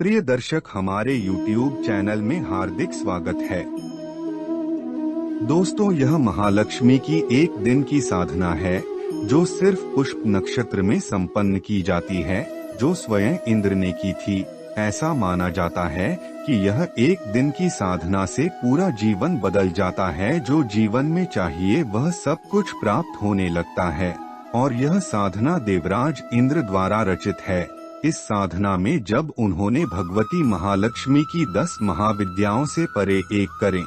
प्रिय दर्शक, हमारे YouTube चैनल में हार्दिक स्वागत है। दोस्तों, यह महालक्ष्मी की एक दिन की साधना है जो सिर्फ पुष्प नक्षत्र में संपन्न की जाती है, जो स्वयं इंद्र ने की थी। ऐसा माना जाता है कि यह एक दिन की साधना से पूरा जीवन बदल जाता है। जो जीवन में चाहिए वह सब कुछ प्राप्त होने लगता है। और यह साधना देवराज इंद्र द्वारा रचित है। इस साधना में जब उन्होंने भगवती महालक्ष्मी की 10 महाविद्याओं से परे एक करें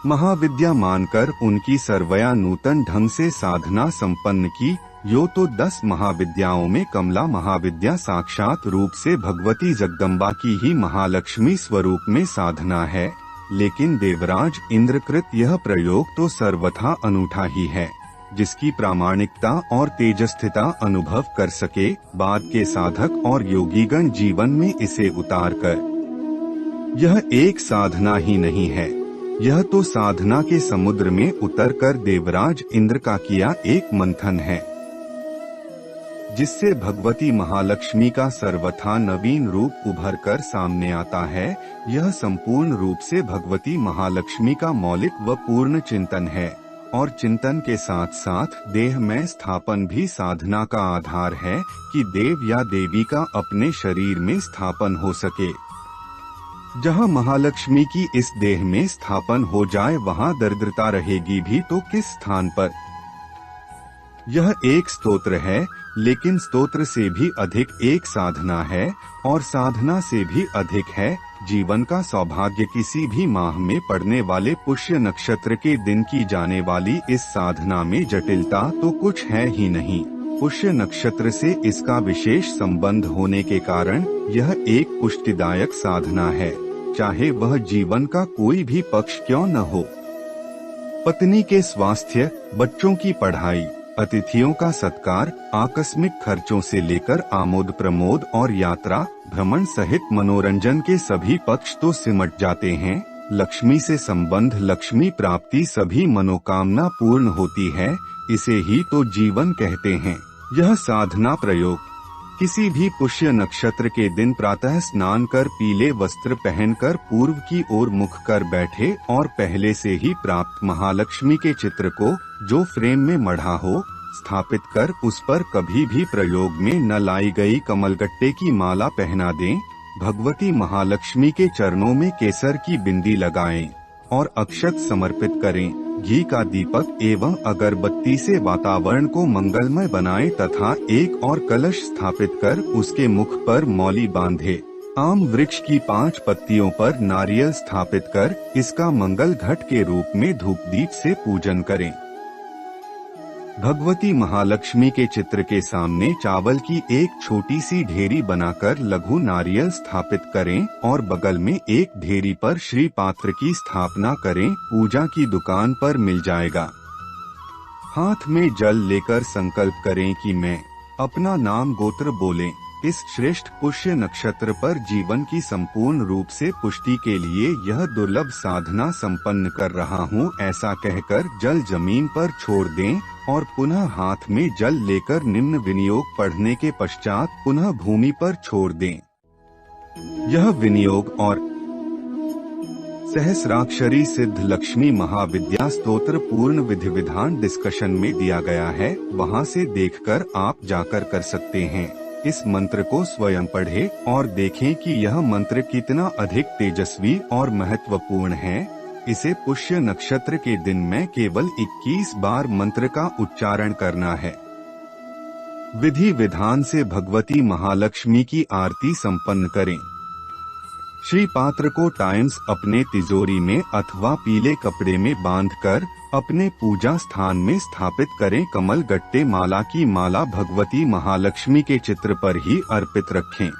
महाविद्या मानकर उनकी सर्वया नूतन ढंग से साधना संपन्न की। यो तो 10 महाविद्याओं में कमला महाविद्या साक्षात रूप से भगवती जगदम्बा की ही महालक्ष्मी स्वरूप में साधना है, लेकिन देवराज इंद्रकृत यह प्रयोग तो सर्वथा अनूठा ही है, जिसकी प्रामाणिकता और तेजस्थिता अनुभव कर सके बाद के साधक और योगीगण जीवन में इसे उतार कर। यह एक साधना ही नहीं है, यह तो साधना के समुद्र में उतरकर देवराज इंद्र का किया एक मंथन है, जिससे भगवती महालक्ष्मी का सर्वथा नवीन रूप उभर कर सामने आता है। यह संपूर्ण रूप से भगवती महालक्ष्मी का मौलिक व पूर्ण चिंतन है, और चिंतन के साथ साथ देह में स्थापन भी साधना का आधार है कि देव या देवी का अपने शरीर में स्थापन हो सके। जहाँ महालक्ष्मी की इस देह में स्थापन हो जाए वहाँ दरिद्रता रहेगी भी तो किस स्थान पर। यह एक स्तोत्र है, लेकिन स्तोत्र से भी अधिक एक साधना है, और साधना से भी अधिक है जीवन का सौभाग्य। किसी भी माह में पड़ने वाले पुष्य नक्षत्र के दिन की जाने वाली इस साधना में जटिलता तो कुछ है ही नहीं। पुष्य नक्षत्र से इसका विशेष संबंध होने के कारण यह एक पुष्टिदायक साधना है, चाहे वह जीवन का कोई भी पक्ष क्यों न हो। पत्नी के स्वास्थ्य, बच्चों की पढ़ाई, अतिथियों का सत्कार, आकस्मिक खर्चों से लेकर आमोद प्रमोद और यात्रा भ्रमण सहित मनोरंजन के सभी पक्ष तो सिमट जाते हैं। लक्ष्मी से संबंध, लक्ष्मी प्राप्ति, सभी मनोकामना पूर्ण होती है। इसे ही तो जीवन कहते हैं। यह साधना प्रयोग किसी भी पुष्य नक्षत्र के दिन प्रातः स्नान कर पीले वस्त्र पहनकर पूर्व की ओर मुख कर बैठे और पहले से ही प्राप्त महालक्ष्मी के चित्र को, जो फ्रेम में मढ़ा हो, स्थापित कर उस पर कभी भी प्रयोग में न लाई गई कमलगट्टे की माला पहना दें। भगवती महालक्ष्मी के चरणों में केसर की बिंदी लगाएं और अक्षत समर्पित करें। घी का दीपक एवं अगरबत्ती से वातावरण को मंगलमय बनाएं तथा एक और कलश स्थापित कर उसके मुख पर मौली बांधे। आम वृक्ष की 5 पत्तियों पर नारियल स्थापित कर इसका मंगल घट के रूप में धूप दीप से पूजन करें। भगवती महालक्ष्मी के चित्र के सामने चावल की एक छोटी सी ढेरी बनाकर लघु नारियल स्थापित करें और बगल में एक ढेरी पर श्री पात्र की स्थापना करें। पूजा की दुकान पर मिल जाएगा। हाथ में जल लेकर संकल्प करें कि मैं अपना नाम गोत्र बोलें। इस श्रेष्ठ पुष्य नक्षत्र पर जीवन की संपूर्ण रूप से पुष्टि के लिए यह दुर्लभ साधना संपन्न कर रहा हूँ, ऐसा कहकर जल जमीन पर छोड़ दें और पुनः हाथ में जल लेकर निम्न विनियोग पढ़ने के पश्चात पुनः भूमि पर छोड़ दें। यह विनियोग और सहस्राक्षरी सिद्ध लक्ष्मी महाविद्या स्तोत्र पूर्ण विधि विधान डिस्कशन में दिया गया है, वहां से देखकर आप जाकर कर सकते हैं। इस मंत्र को स्वयं पढ़ें और देखें कि यह मंत्र कितना अधिक तेजस्वी और महत्वपूर्ण है। इसे पुष्य नक्षत्र के दिन में केवल 21 बार मंत्र का उच्चारण करना है। विधि विधान से भगवती महालक्ष्मी की आरती संपन्न करें। श्री पात्र को टाइम्स अपने तिजोरी में अथवा पीले कपड़े में बांधकर अपने पूजा स्थान में स्थापित करें। कमल गट्टे माला की माला भगवती महालक्ष्मी के चित्र पर ही अर्पित रखें।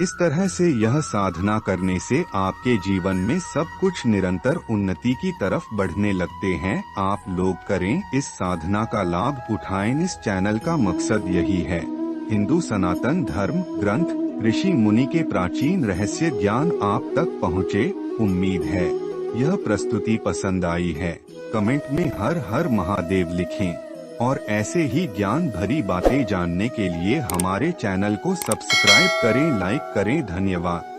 इस तरह से यह साधना करने से आपके जीवन में सब कुछ निरंतर उन्नति की तरफ बढ़ने लगते हैं। आप लोग करें, इस साधना का लाभ उठाएं। इस चैनल का मकसद यही है, हिंदू सनातन धर्म ग्रंथ ऋषि मुनि के प्राचीन रहस्य ज्ञान आप तक पहुँचे। उम्मीद है यह प्रस्तुति पसंद आई है। कमेंट में हर हर महादेव लिखें। और ऐसे ही ज्ञान भरी बातें जानने के लिए हमारे चैनल को सब्सक्राइब करें, लाइक करें। धन्यवाद।